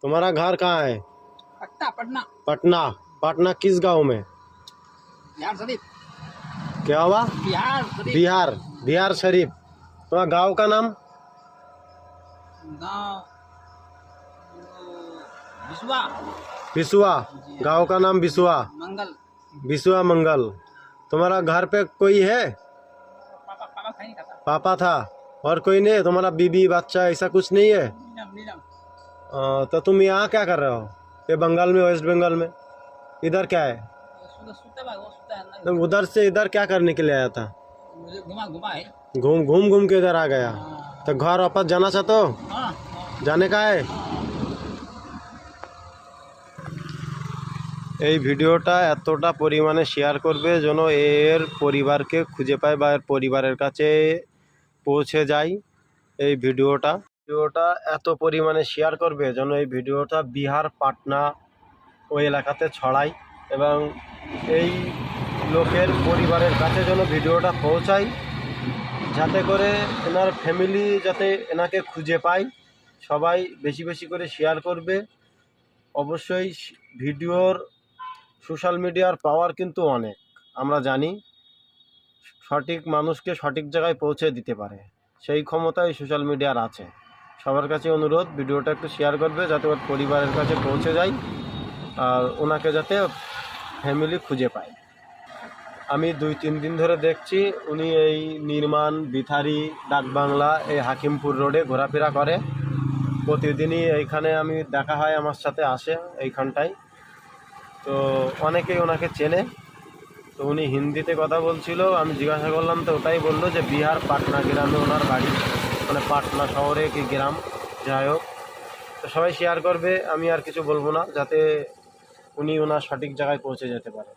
तुम्हारा घर कहाँ है? पटना पटना पटना। पटना किस गांव में? बिहार शरीफ। क्या हुआ? बिहार शरीफ। बिहार। बिहार शरीफ। तुम्हारा गांव का नाम? गाँव बिसवा बिसुआ। गांव का नाम बिसुआ। मंगल। बिसुआ मंगल। तुम्हारा घर पे कोई है? पापा पापा खाई नहीं खाता। पापा था और कोई नहीं? तुम्हारा बीबी बच्चा ऐसा कुछ नहीं है? नीलम नीलम। तो तुम यहाँ क्या कर रहे हो? ये बंगाल में, वेस्ट बंगाल में इधर क्या है? वो सुता है ना। तुम उधर से इधर क्या करने के लिए आया था? मुझे घुमा घुमा है। घूम के इधर आ गया। तो घर वापस जाना चाहते हो? हाँ जाने का है? এই ভিডিওটা এতটা পরিমাণে শেয়ার করবে যেন এর পরিবারকে খুঁজে পায় বা এর পরিবারের কাছে পৌঁছে যায়। এই ভিডিওটা এত পরিমাণে শেয়ার করবে যেন এই ভিডিওটা বিহার পাটনা ওই এলাকাতে ছড়ায় এবং এই লোকের পরিবারের কাছে যেন ভিডিওটা পৌঁছায়, যাতে করে এনার ফ্যামিলি যাতে এনাকে খুঁজে পায়। সবাই বেশি বেশি করে শেয়ার করবে। অবশ্যই ভিডিওর সোশ্যাল মিডিয়ার পাওয়ার কিন্তু অনেক, আমরা জানি। সঠিক মানুষকে সঠিক জায়গায় পৌঁছে দিতে পারে, সেই ক্ষমতাই সোশ্যাল মিডিয়ার আছে। সবার কাছে অনুরোধ, ভিডিওটা একটু শেয়ার করবে যাতে ওর পরিবারের কাছে পৌঁছে যায় আর ওনাকে যাতে ফ্যামিলি খুঁজে পায়। আমি 2-3 দিন ধরে দেখছি উনি এই নির্মাণ বিথারি ডাকবাংলা এই হাকিমপুর রোডে ঘোরাফেরা করে। প্রতিদিনই এইখানে আমি দেখা হয়, আমার সাথে আসে এইখানটায়। তো অনেকেই ওনাকে চেনে। তো উনি হিন্দিতে কথা বলছিল, আমি জিজ্ঞাসা করলাম তো ওটাই বললো যে বিহার পাটনা গ্রামে ওনার বাড়ি, মানে পাটনা শহরে কি গ্রাম, যাই হোক। তো সবাই শেয়ার করবে, আমি আর কিছু বলবো না, যাতে উনি ওনার সঠিক জায়গায় পৌঁছে যেতে পারে।